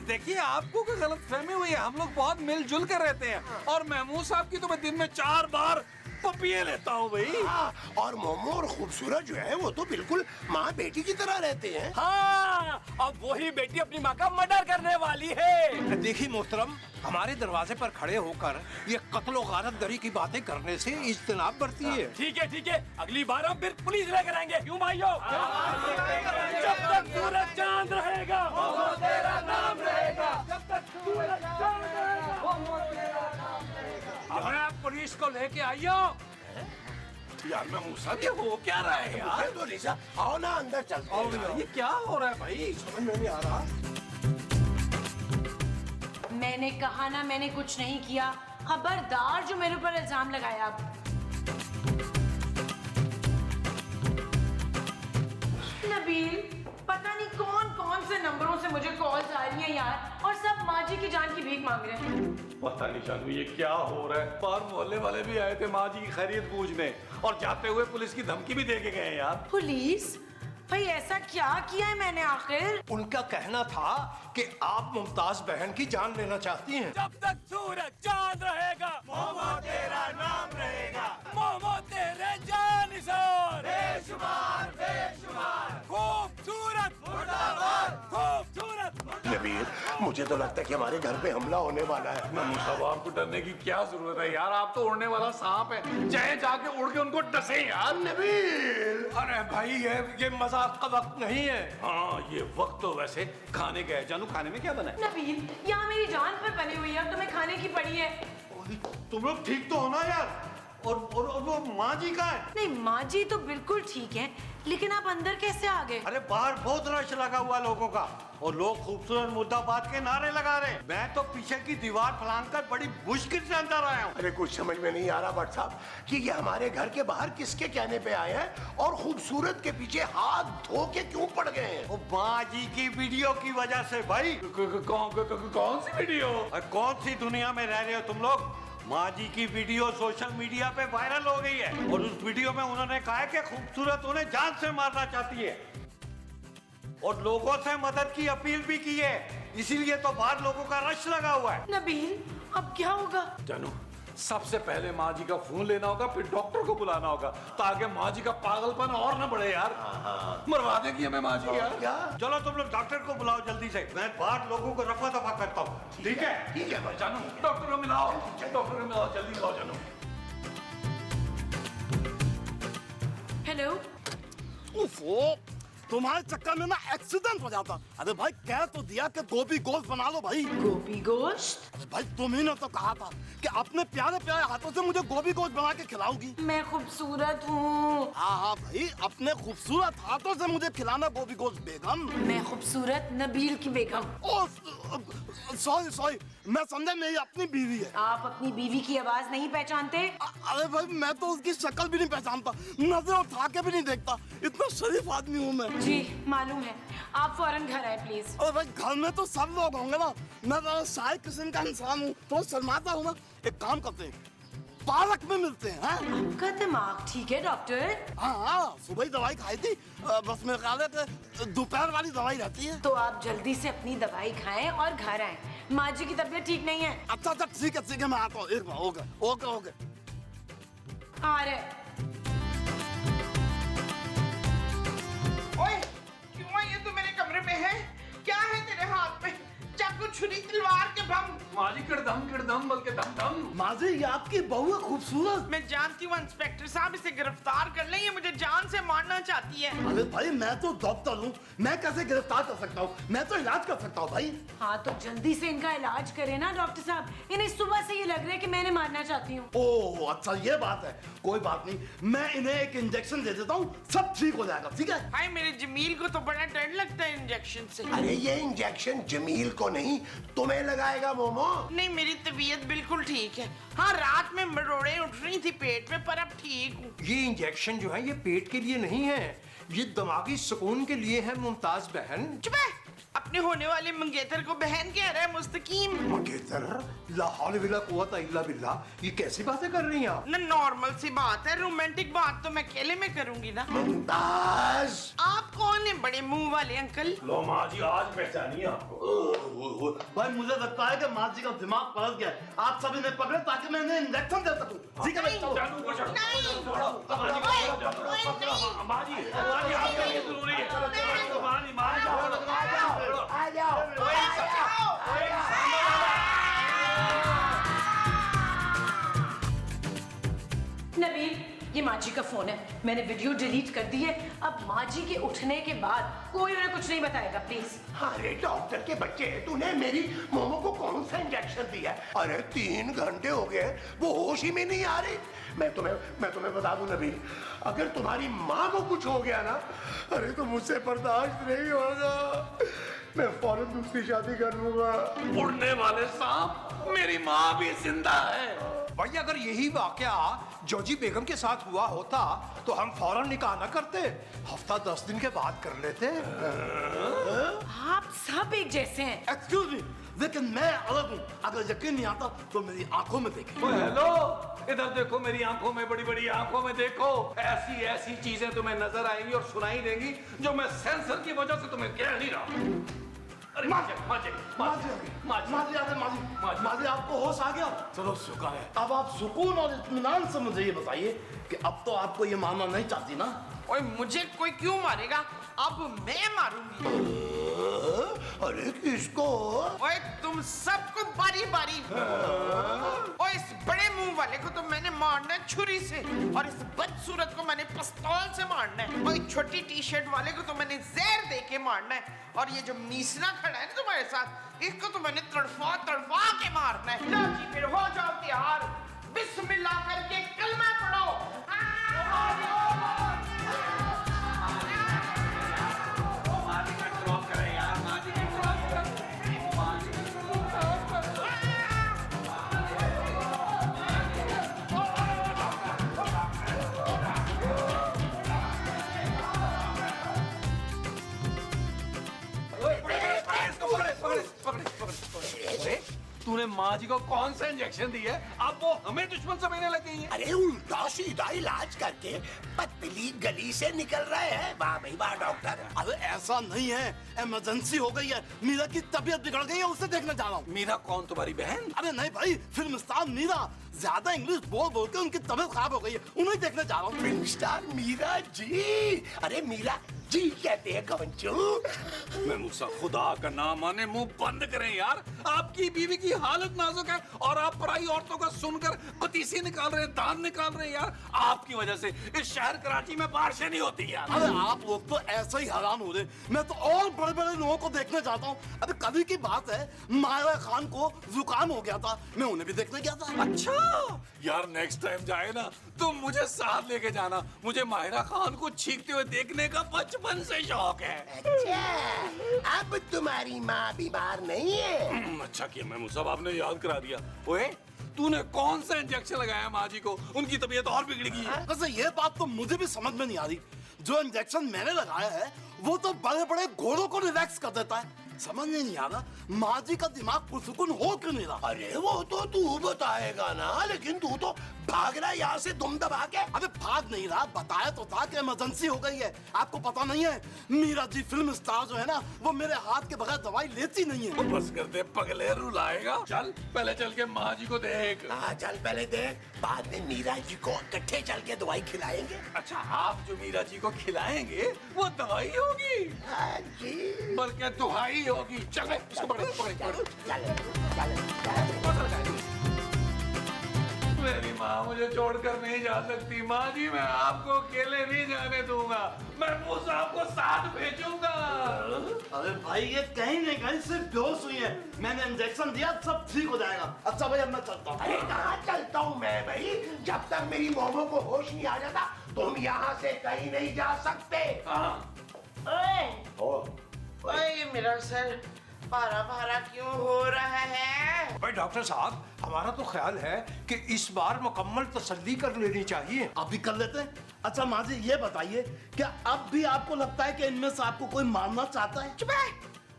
देखिए आपको कोई गलतफहमी हुई है, हम लोग बहुत मिलजुल कर रहते हैं और महमूद साहब की तो मैं दिन में 4 बार पपिए लेता हूँ भाई। हाँ, और मोमो और खूबसूरत जो है वो तो बिल्कुल माँ बेटी की तरह रहते हैं। हाँ, अब वही बेटी अपनी माँ का मर्डर करने वाली है। देखिए मोहतरम, हमारे दरवाजे पर खड़े होकर ये कत्ल और गारतगरी की बातें करने से इज्तनाब बढ़ती है। ठीक है, अगली बार हम फिर पुलिस लेकर आएंगे। क्यों भाइयों? जब तक सूरज चांद रहेगा वो तेरा नाम रहेगा। जब तक सूरज चांद रहेगा वो तेरा नाम रहेगा। अब आप पुलिस को लेके आइयो। यार महमूद साहब ये हो क्या रहा है यार? तो लिसा आओ ना अंदर चलते हैं। ये क्या हो रहा है भाई, समझ में नहीं आ रहा। मैंने कहा ना, मैंने कुछ नहीं किया। खबरदार जो मेरे ऊपर इल्जाम लगाया। अब नबील, पता नहीं कौन कौन से नंबरों से मुझे कॉल्स आ रही हैं यार, और सब माँ जी की जान की भीख मांग रहे हैं। पता नहीं शानू ये क्या हो रहा है। बाहर मोहल्ले वाले भी आए थे माँ जी की खैरियत पूछने, और जाते हुए पुलिस की धमकी भी दे के गए यार। पुलिस? भाई ऐसा क्या किया है मैंने आखिर? उनका कहना था कि आप मुमताज बहन की जान लेना चाहती हैं। जब तक सूरज चांद रहेगा मोमो तेरा नाम रहेगा। मोमो तेरे जानिसार बेशुमार बेशुमार। खूबसूरत मुर्दाबाद, खूबसूरत। नबील, मुझे तो लगता है कि हमारे घर पे हमला होने वाला है। महमूद साहब आपको डरने की क्या जरूरत है यार, आप तो उड़ने वाला सांप है, चाहे जाके उड़ के उनको डसे यार। नबील, अरे भाई ये मजाक का वक्त नहीं है। हाँ ये वक्त तो वैसे खाने का है। जानू खाने में क्या बना है? नबील, यहाँ मेरी जान पर बनी हुई है, तुम्हें खाने की पड़ी है। तुम लोग ठीक तो हो ना यार? और वो माँ जी का है? नहीं, माँ जी तो बिल्कुल ठीक है, लेकिन आप अंदर कैसे आ गए? अरे बाहर बहुत रश लगा हुआ लोगों का, और लोग खूबसूरत मुर्दाबाद के नारे लगा रहे हैं। मैं तो पीछे की दीवार फलांकर बड़ी मुश्किल से अंदर आया हूँ। अरे कुछ समझ में नहीं आ रहा भट्ट साहब कि ये हमारे घर के बाहर किसके कहने पे आए हैं और खूबसूरत के पीछे हाथ धो के क्यों पड़ गए हैं? वो माँ जी की वीडियो की वजह से भाई। कौन सी वीडियो? कौन सी दुनिया में रह रहे हो तुम लोग? माँ जी की वीडियो सोशल मीडिया पे वायरल हो गई है, और उस वीडियो में उन्होंने कहा है कि खूबसूरत उन्हें जान से मारना चाहती है, और लोगों से मदद की अपील भी की है। इसीलिए तो बाहर लोगों का रश लगा हुआ है। नबील, अब क्या होगा? जानू, सबसे पहले माँ जी का खून लेना होगा, फिर डॉक्टर को बुलाना होगा, ताकि माँ जी का पागलपन और न बढ़े यार। मरवा देगी हमें माँ जी यार। क्या? चलो तुम लोग डॉक्टर को बुलाओ जल्दी से, मैं बाहर लोगों को रफा दफा करता हूँ। ठीक है? ठीक है भाई। जानू डॉक्टर को मिलाओ, डॉक्टर को मिलाओ, जल्दी लाओ जानू। हेलो, उफ़ो, तुम्हारे चक्कर में ना एक्सीडेंट हो जाता। अरे भाई कह तो दिया कि गोभी गोश्त बना लो भाई। गोभी गोश्त? अरे भाई तुम ही ने तो कहा था कि अपने प्यारे प्यारे हाथों से मुझे गोभी गोश्त बना के खिलाओगी। मैं खूबसूरत हूँ। हाँ भाई, अपने खूबसूरत हाथों से मुझे खिलाना गोभी गोश्त बेगम। मैं खूबसूरत नबील की बेगम। सॉरी, मैं समझा मेरी अपनी बीवी है। आप अपनी बीवी की आवाज नहीं पहचानते? अरे भाई मैं तो उसकी शक्ल भी नहीं पहचानता, नजर उठा के भी नहीं देखता, इतना शरीफ आदमी हूँ मैं। जी मालूम है, आप फौरन घर आए प्लीज। अरे भाई घर में तो सब लोग होंगे ना, मैं तो शायद किस्म का इंसान हूँ, तो शर्माता हूँ ना। एक काम करते हैं, पार्क में मिलते हैं। आपका दिमाग ठीक है डॉक्टर? हाँ, सुबह ही दवाई खाई थी, बस मेरे ख्याल है दोपहर वाली दवाई रहती है। तो आप जल्दी से अपनी दवाई खाएं और घर आएं। माँ जी की तबीयत ठीक नहीं है। अच्छा ठीक है, मैं आता हूँ। एक बार ओके। आ रहे। ओए, क्यों ये तू मेरे कमरे में है? क्या है तेरे हाथ में? चाकू, छुरी, तलवार के बम? माँ जी किरदम बल्कि दम। माँ जी ये आपकी बहू है खूबसूरत। मैं जानती हूँ इंस्पेक्टर साहब, इसे गिरफ्तार कर लें, ये मुझे जान से मारना चाहती है। अरे भाई मैं तो डॉक्टर हूँ, मैं कैसे गिरफ्तार कर सकता हूँ? मैं तो इलाज कर सकता हूँ भाई। हाँ तो जल्दी से इनका इलाज करें ना डॉक्टर साहब, इन्हें सुबह से ये लग रहा है कि मैंने मारना चाहती हूँ। ओह अच्छा ये बात है, कोई बात नहीं, मैं इन्हें एक इंजेक्शन दे देता हूँ, सब ठीक हो जाएगा। ठीक है? हाय, मेरे जमील को तो बड़ा डर लगता है इंजेक्शन से। अरे ये इंजेक्शन जमील को नहीं, तुम्हें लगाएगा मोमो। नहीं, मेरी तबीयत बिल्कुल ठीक है। हाँ, रात में मरोड़े उठ रही थी पेट में, पर अब ठीक हूँ। ये इंजेक्शन जो है ये पेट के लिए नहीं है, ये दिमागी सुकून के लिए है मुमताज बहन। चुप है, अपने होने वाले मंगेतर को बहन कह रहा है मुस्तकीम। मंगेतर, ला हौल वला कुव्वता इल्ला बिल्लाह, ये कैसी बातें कर रही हैं आप? ना नॉर्मल सी बात है, रोमांटिक बात तो मैं अकेले में करूंगी ना। मुमताज, आप कौन है बड़े मुंह वाले अंकल? लो माँ जी, आज पहचानिए आपको। भाई मुझे लगता है कि माँ जी का दिमाग पलट गया है। आप सभी ने पकड़े ताकि मैं इन्हें इंजेक्शन दे सकूं। ठीक है भाई, चलो। आ जाओ। नबील, ये माँ जी का फोन है, मैंने वीडियो डिलीट कर दी है। अब माँ जी के उठने के बाद कोई उन्हें कुछ नहीं बताएगा, प्लीज। अरे डॉक्टर के बच्चे, तूने मेरी मोमो को कौन सा इंजेक्शन दिया है? अरे 3 घंटे हो गए, वो होश ही में नहीं आ रही। मैं तुम्हें बता दूं नबील, अगर तुम्हारी माँ को कुछ हो गया ना, अरे तो मुझसे बर्दाश्त नहीं होगा। मैं फौरन दूसरी शादी कर लूंगा। उड़ने वाले सांप, मेरी माँ भी जिंदा है। भाई अगर यही वाकया जोजी बेगम के साथ हुआ होता तो हम फौरन निकाह न करते, हफ्ता 10 दिन के बाद कर लेते। आप सब एक जैसे हैं। एक्सक्यूज मी, लेकिन मैं अलग हूँ। अगर यकीन नहीं आता तो मेरी आंखों में देखें। हेलो, इधर देखो, मेरी आंखों में, बड़ी बड़ी आंखों में देखो। ऐसी ऐसी चीजें तुम्हें नजर आएंगी और सुनाई देंगी जो मैं सेंसर की वजह से तुम्हें कह नहीं रहा। अरे माजी आपको होश आ गया? चलो शुक्र है। अब आप सुकून और इत्मीनान से मुझे ये बताइए कि अब तो आपको ये मानना नहीं चाहती ना? ओए, मुझे कोई क्यों मारेगा? अब मैं मारूंगी। अरे किसको? ओए, तुम सबको बारी बारी। ओए, इस बड़े मुंह वाले को तो मैंने मारना है छुरी से, और इस बदसूरत को मैंने पिस्तौल से मारना है, और छोटी टी शर्ट वाले को तो मैंने जहर दे के मारना है, और ये जो मीसना खड़ा है ना तुम्हारे साथ, इसको तो मैंने तड़फा तड़फा के मारना है। लो जी, फिर हो जाओ तैयार, बिस्मिल्लाह करके कलमा पढ़ो। तूने माँ जी को कौन सा इंजेक्शन दिया है? अब वो हमें दुश्मन समझने लग गई है। अरे उल्टा सीधा इलाज करके पतली गली से निकल रहे हैं। वाह भाई वाह डॉक्टर। अरे ऐसा नहीं है, इमरजेंसी हो गई है। मीरा की तबीयत बिगड़ गई है, उसे देखने जा रहा हूँ। मीरा कौन, तुम्हारी बहन? अरे नहीं भाई, फिल्म स्टार मीरा। ज्यादा इंग्लिश बोल बोल के उनकी तबीयत खराब हो गई है, उन्हें देखने जा रहा हूँ। Film star Meera ji? अरे मीरा जी कहते हैं कवंचू। मैं मूसा, खुदा का नाम माने मुंह बंद करें यार। आपकी बीवी की हालत नाजुक है और आप पराई औरतों का सुनकर पतीसी निकाल रहे हैं, दांत निकाल रहे हैं यार। आपकी वजह से इस शहर कराची में बारिशें नहीं होती यार। अरे आप लोग तो ऐसे ही हैरान हो रहे, मैं तो और बड़े बड़े लोगों को देखने जाता हूँ। अरे कभी की बात है, माहिरा खान को जुकाम हो गया था, मैं उन्हें भी देखने गया था। अच्छा यार, नेक्स्ट टाइम जाए ना तो मुझे साथ लेके जाना। मुझे माहिरा खान को छींकते हुए देखने का बचपन से शौक है। अच्छा, अब तुम्हारी माँ बीमार नहीं है? अच्छा किया मैं मुसाब, आपने याद करा दिया। ओए, तूने कौन सा इंजेक्शन लगाया माँ जी को? उनकी तबीयत और बिगड़ी है। वैसे ये बात तो मुझे भी समझ में नहीं आ रही। जो इंजेक्शन मैंने लगाया है वो तो बड़े बड़े घोड़ों को रिलैक्स कर देता है। समझ में नहीं आ रहा माँ जी का दिमाग पुरसुकून हो क्यों नहीं रहा। अरे वो तो तू बताएगा ना, लेकिन तू तो भाग रहा है यहाँ से दुम दबा के। अबे भाग नहीं रहा, बताया तो था कि इमरजेंसी हो गई है। आपको पता नहीं है, मीरा जी फिल्म स्टार जो है ना, वो मेरे हाथ के बगैर दवाई लेती नहीं है। बस कर दे, पगले रुलाएगा। चल पहले चल के माँ जी को देख। हाँ चल पहले देख, बाद में मीरा जी को इकट्ठे चल के दवाई खिलाएंगे। अच्छा, आप जो मीरा जी को खिलाएंगे वो दवाई होगी? हाँ जी, बल्कि दुहाई होगी। चल बे, इसको पकड़ पकड़। मेरी माँ मुझे छोड़कर नहीं जा सकती। माँ जी, मैं आपको अकेले नहीं जाने दूंगा। मैं मूसा आपको साथ भेजूंगा। अरे भाई ये कहीं नहीं कहीं सिर्फ बेहोश हुई है। मैंने इंजेक्शन दिया, सब ठीक हो जाएगा। अच्छा भाई अब मैं चलता हूँ। अरे कहाँ चलता हूँ मैं भाई? जब तक मेरी मोमो को होश नहीं आ जाता तुम यहाँ से कहीं नहीं जा सकते। ओए मेरा सर, भारा भारा क्यों हो रहा है? भाई डॉक्टर साहब, हमारा तो ख्याल है कि इस बार मुकम्मल तसल्ली कर लेनी चाहिए। अभी कर लेते हैं। अच्छा माँ जी ये बताइए, क्या अब भी आपको लगता है कि इनमें से आपको कोई मारना चाहता है? चुप है,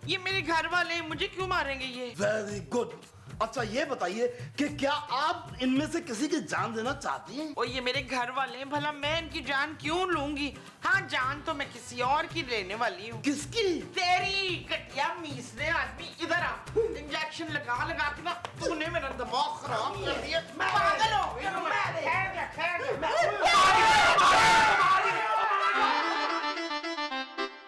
ये मेरे घर वाले हैं, मुझे क्यों मारेंगे ये? Very good. अच्छा ये बताइए कि क्या आप इनमें से किसी की जान देना चाहती हैं? ओ ये मेरे घर वाले हैं, भला मैं इनकी जान क्यों लूंगी? हाँ, जान तो मैं किसी और की लेने वाली हूँ। किसकी? तेरी कटिया मीसने आदमी, इधर आ। इंजेक्शन लगा लगा के ना तूने मेरा दिमाग खराब कर दिया। पागल हो गई हूँ मैं।